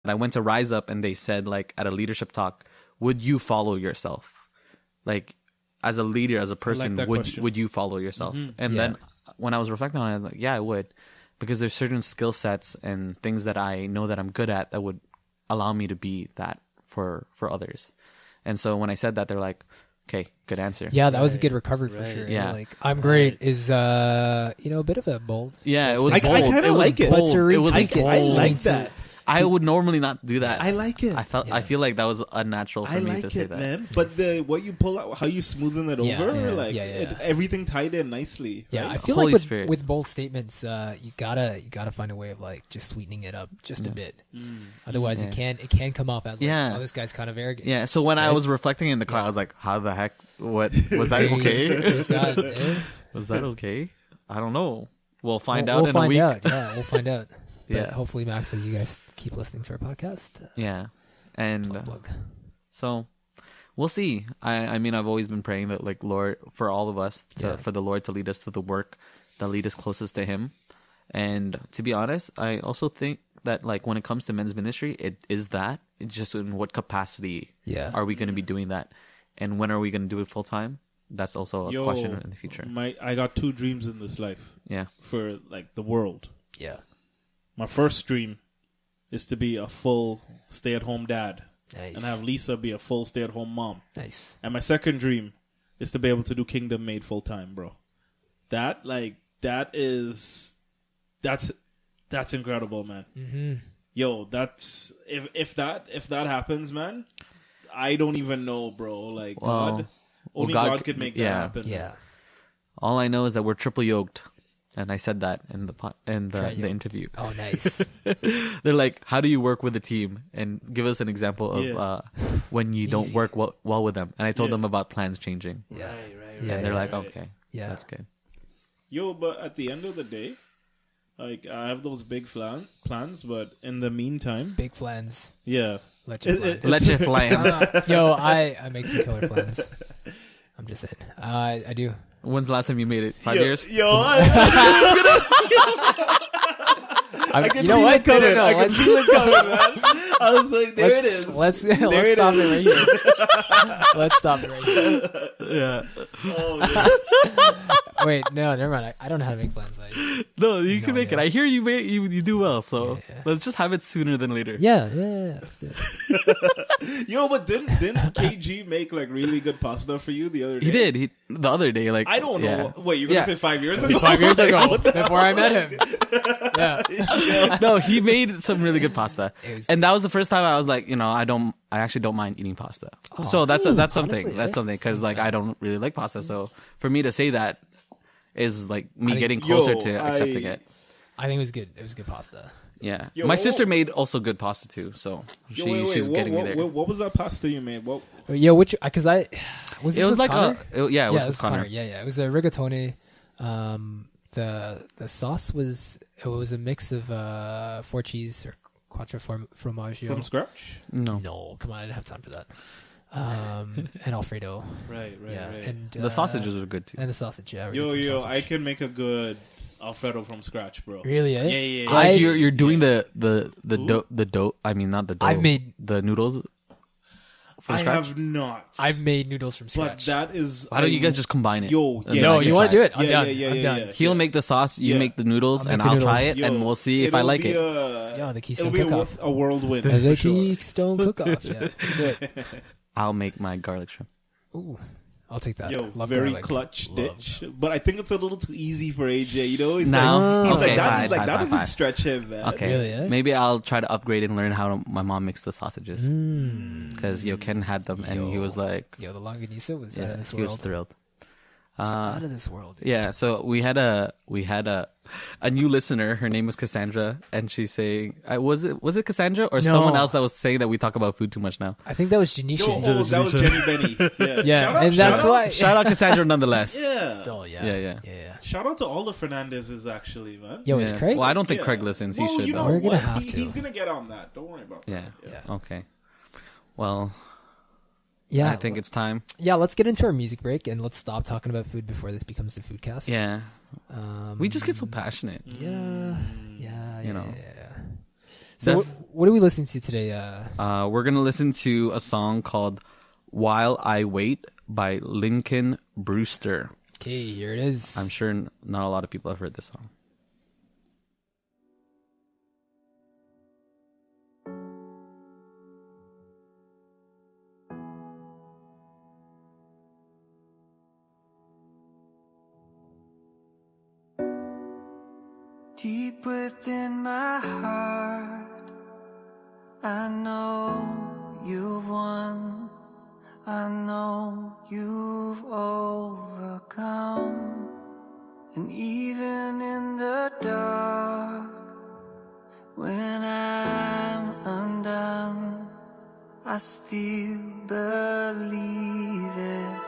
I went to Rise Up and they said, like, at a leadership talk, would you follow yourself? Like, as a leader, as a person, would you follow yourself? And then when I was reflecting on it, I'm like, yeah, I would. Because there's certain skill sets and things that I know that I'm good at that would allow me to be that for others. And so when I said that, they're like, okay, good answer. Yeah, that was a good recovery for sure. Yeah. Like, I'm great is, a bit of a bold. Yeah, it was I bold. kind of like it. I like that. I would normally not do that. I like it. I feel like that was unnatural for me to say that. Man. But what you pull out, how you smoothen it over, everything tied in nicely. Yeah, right? I feel Holy like Spirit. with bold statements, you gotta find a way of like just sweetening it up just a bit. Otherwise, it can come off as like, oh, this guy's kind of arrogant. Yeah. So when I was reflecting in the car, I was like, how the heck? What was that okay? Was that okay? I don't know. We'll find out in a week. Yeah, we'll find out. Yeah. Hopefully, Max, you guys keep listening to our podcast. Yeah. And plug. So we'll see. I mean, I've always been praying that, like, Lord, for all of us, for the Lord to lead us to the work that lead us closest to Him. And to be honest, I also think that, like, when it comes to men's ministry, it is that. It's just in what capacity are we going to be doing that? And when are we going to do it full time? That's also a question in the future. I got 2 dreams in this life. Yeah. For, like, the world. Yeah. My first dream is to be a full stay-at-home dad. Nice. And have Lisa be a full stay-at-home mom. Nice. And my second dream is to be able to do Kingdom Made full-time, bro. That's incredible, man. Mm-hmm. Yo, that's if that happens, man, I don't even know, bro. Like, God could make that happen. Yeah. All I know is that we're triple yoked. And I said that in the interview. Oh, nice. They're like, how do you work with a team? And give us an example of when you don't work well with them. And I told them about plans changing. Yeah. Right. And they're like, okay, that's good. Yo, but at the end of the day, like, I have those big plans, but in the meantime... Big plans. Yeah. Leche plans. Yo, I make some killer plans. I'm just saying. I do. When's the last time you made it? 5 years? Yo, I can feel it coming. I can feel it coming, man. I was like, there it is. Let's stop it right here. Let's stop it right here. Yeah. Oh, wait, no, never mind. I don't know how to make plans. No, you can make it. I hear you do well, so let's just have it sooner than later. Yeah. Let's do it. Yo, but didn't KG make like really good pasta for you the other day? He did. The other day, like, I don't know. Wait, you're gonna say 5 years ago? 5 years ago, before I met him. Yeah. No, he made some really good pasta, and that was the first time I was like, I actually don't mind eating pasta. Oh, so that's something. Honestly, that's something because like I don't really like pasta. So for me to say that is like me getting closer to accepting it. I think it was good. It was good pasta. Yeah, my sister made also good pasta too. So she's getting me there. What was that pasta you made? What? Yeah, because I was. It was like Connor? It was with Connor. Yeah, it was a rigatoni. The sauce was a mix of 4 cheese or quattro formaggio From scratch? No, come on, I didn't have time for that. And Alfredo. Right. And the sausages were good too. And the sausage, yeah. Yo, I can make a good Alfredo from scratch, bro. Really? Eh? Yeah. Like you're doing the dough. I mean, not the dough. I've made the noodles. I have not. I've made noodles from scratch. But that is... Why don't you guys just combine it? Yo, No, you want to do it? I'm down. Yeah. He'll make the sauce, you make the noodles, and I'll try it, and we'll see if I like it. Yo, the Keystone It'll be Cook-Off. a whirlwind, The for sure. Keystone Cook-Off, yeah. That's it. I'll make my garlic shrimp. Ooh, I'll take that. Yo, Love very garlic. clutch ditch. But I think it's a little too easy for AJ, He's No? like, Okay, that fine. doesn't stretch him, man. Okay, Really, eh? maybe I'll try to upgrade and learn how my mom makes the sausages. Because Ken had them, and he was like... Yo, the longanisa was out of this he world. was thrilled. Out of this world. Yeah, so we had a new listener. Her name was Cassandra, and she's saying, was it Cassandra or someone else that was saying that we talk about food too much now? I think that was Janisha. Oh, that was Jenny Benny. Yeah, and that's why. Shout out Cassandra nonetheless. Yeah. Still, Yeah. Shout out to all the Fernandezes, actually, man. Yo, is Craig? Well, I don't think Craig listens. He should. We're gonna have to. He's gonna get on that. Don't worry about that. Yeah. Okay. Well. Yeah, I think it's time. Yeah, let's get into our music break and let's stop talking about food before this becomes the foodcast. Yeah. We just get so passionate. Yeah. You know. So what are we listening to today? We're going to listen to a song called While I Wait by Lincoln Brewster. Okay, here it is. I'm sure not a lot of people have heard this song. Deep within my heart, I know you've won. I know you've overcome. And even in the dark, when I'm undone, I still believe it.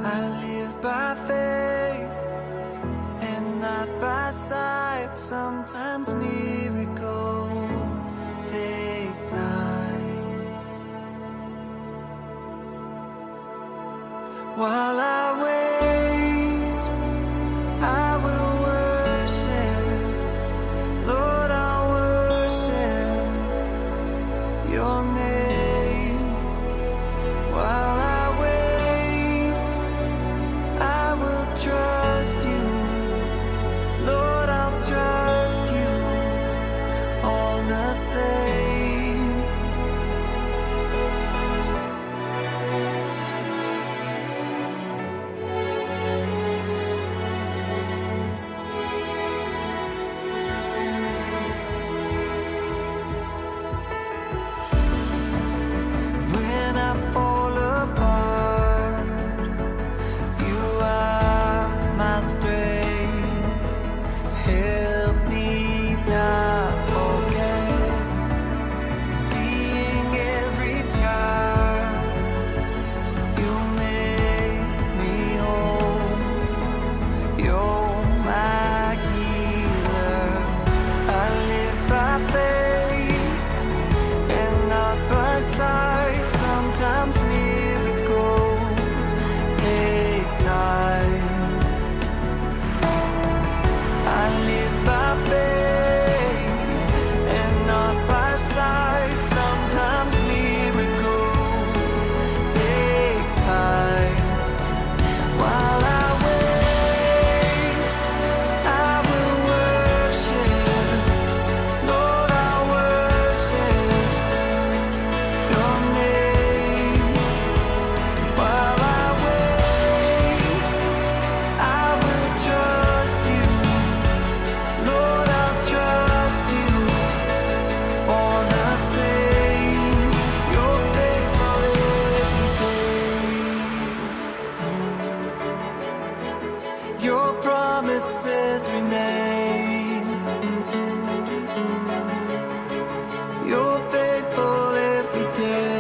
I live by faith and not by sight. Sometimes miracles take time. While I wait, I will worship. Lord, I'll worship your name. While I wait, I will trust you. Lord, I'll trust you all the same. When I fall apart, you are my strength. Help me not forget, seeing every scar, you make me whole. You're my healer. I live by faith and not by sight. Sometimes miracles take time. I live by faith and not by sight. Sometimes miracles take time. While I wait, I will worship. Lord, I'll worship your name. While I wait, I will trust you. Lord, I'll trust you all the same. You're faithful every day. Your promises remain. You're faithful every day.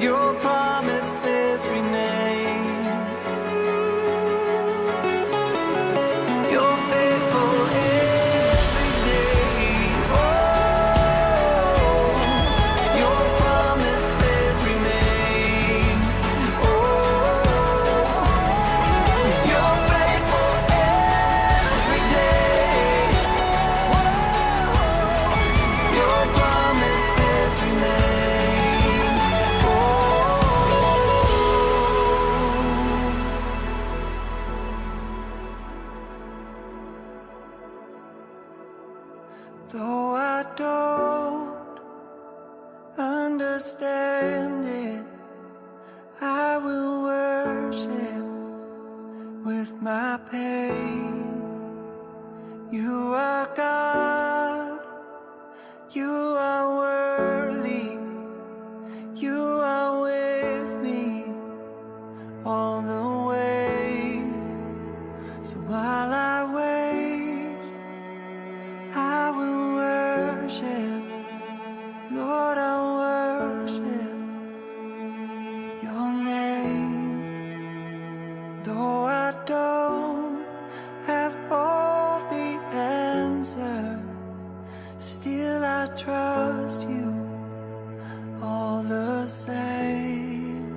Your promises remain. You're faithful every day. Oh, your promises remain. Oh, you're faithful every day. Your promises remain. Oh. Though I don't understand it, I will worship with my pain. You are God, you are worthy, you are with me all the way. So while I wait, I will worship. Lord, I'll worship your name. Though I don't have all the answers, still I trust you all the same.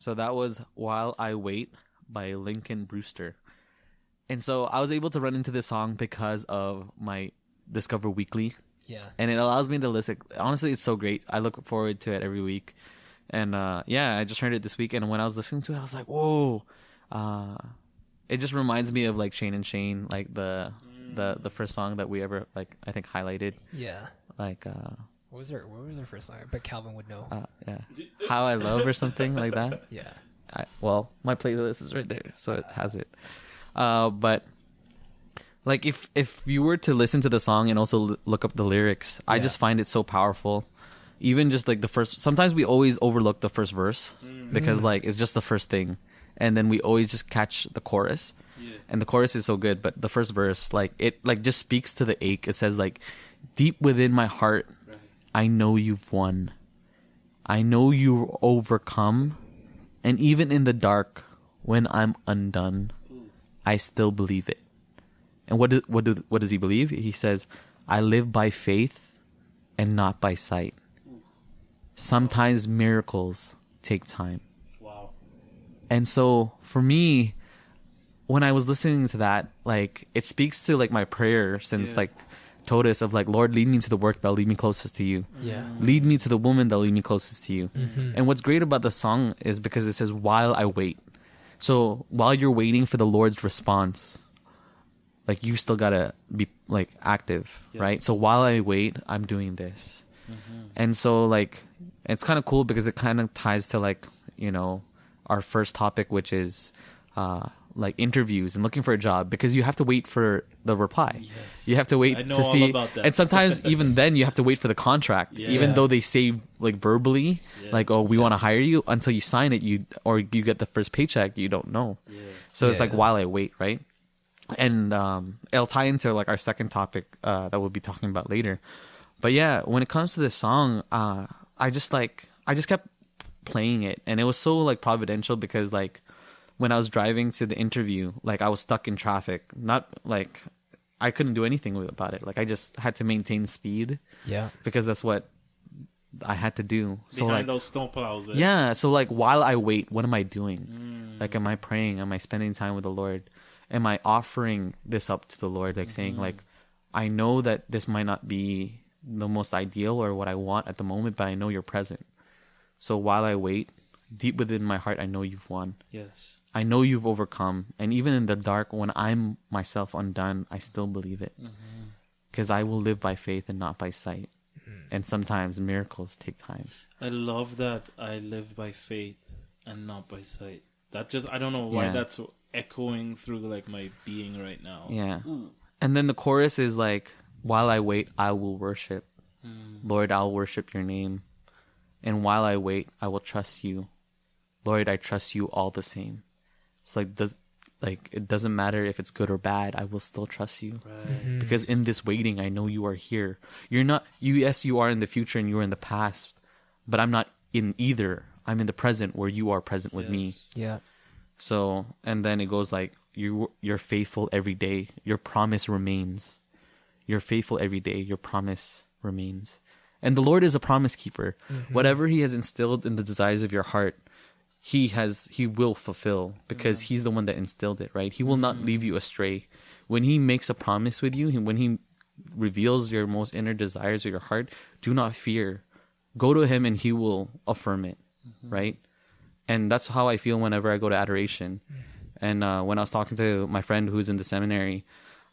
So that was While I Wait by Lincoln Brewster. And so I was able to run into this song because of my Discover Weekly. Yeah. And it allows me to listen. Honestly, it's so great. I look forward to it every week. And I just heard it this week. And when I was listening to it, I was like, whoa. It just reminds me of like Shane and Shane, like the first song that we ever like I think highlighted. Yeah. Like what was her first song? But Calvin would know. Yeah. How I Love or something like that. Yeah. My playlist is right there, so it has it. But like if you were to listen to the song and also look up the lyrics, I just find it so powerful. Even just like the first, sometimes we always overlook the first verse because like it's just the first thing, and then we always just catch the chorus. Yeah. And the chorus is so good, but the first verse, like it like just speaks to the ache. It says like, deep within my heart, I know you've won. I know you've overcome. And even in the dark, when I'm undone, I still believe it. And what does he believe? He says, I live by faith and not by sight. Sometimes miracles take time. Wow. And so for me, when I was listening to that, like it speaks to like my prayer since like Totus of like, Lord, lead me to the work that'll lead me closest to you. Yeah. Lead me to the woman that'll lead me closest to you. Mm-hmm. And what's great about the song is because it says, while I wait. So while you're waiting for the Lord's response, like you still gotta be like active, right? So while I wait, I'm doing this. Mm-hmm. And so like, it's kind of cool because it kind of ties to like, you know, our first topic, which is, like interviews and looking for a job, because you have to wait for the reply. Yes. You have to wait to see, and sometimes even then you have to wait for the contract, even though they say like verbally, like, oh, we want to hire you, until you sign it, you get the first paycheck, you don't know. So it's like while I wait, right? And it'll tie into like our second topic that we'll be talking about later. But yeah, when it comes to this song, I just kept playing it, and it was so like providential because like when I was driving to the interview, like I was stuck in traffic. Not like I couldn't do anything about it. Like I just had to maintain speed. Yeah. Because that's what I had to do. So behind like those snowplows. Yeah. So like while I wait, what am I doing? Like, am I praying? Am I spending time with the Lord? Am I offering this up to the Lord? Like saying like, I know that this might not be the most ideal or what I want at the moment, but I know you're present. So while I wait, deep within my heart, I know you've won. Yes. I know you've overcome. And even in the dark, when I'm myself undone, I still believe it. Because I will live by faith and not by sight. And sometimes miracles take time. I love that. I live by faith and not by sight. That just, I don't know why that's echoing through like my being right now. Yeah. And then the chorus is like, while I wait, I will worship. Lord, I'll worship your name. And while I wait, I will trust you. Lord, I trust you all the same. It's like it doesn't matter if it's good or bad, I will still trust you. Right. Because in this waiting, I know you are here. Yes, you are in the future and you are in the past, but I'm not in either. I'm in the present where you are present with me. Yeah. So, and then it goes like, you're faithful every day. Your promise remains. You're faithful every day. Your promise remains. And the Lord is a promise keeper. Whatever he has instilled in the desires of your heart, he will fulfill, because he's the one that instilled it, right? He will not leave you astray. When he makes a promise with you, when he reveals your most inner desires of your heart, do not fear. Go to him and he will affirm it, right? And that's how I feel whenever I go to adoration. And when I was talking to my friend who's in the seminary,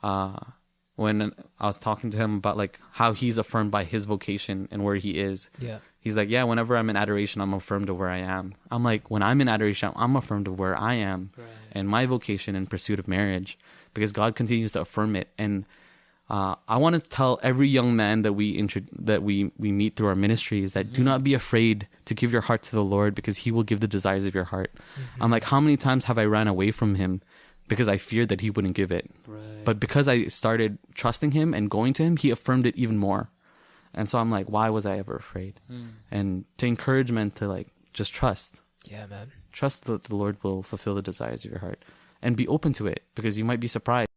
when I was talking to him about like how he's affirmed by his vocation and where he is. Yeah. He's like, yeah, whenever I'm in adoration, I'm affirmed of where I am. I'm like, when I'm in adoration, I'm affirmed of where I am and my vocation in pursuit of marriage, because God continues to affirm it. And I want to tell every young man that we meet through our ministries that do not be afraid to give your heart to the Lord, because he will give the desires of your heart. I'm like, how many times have I ran away from him because I feared that he wouldn't give it? But because I started trusting him and going to him, he affirmed it even more. And so I'm like, why was I ever afraid? And to encourage men to like, just trust. Yeah, man. Trust that the Lord will fulfill the desires of your heart, and be open to it, because you might be surprised.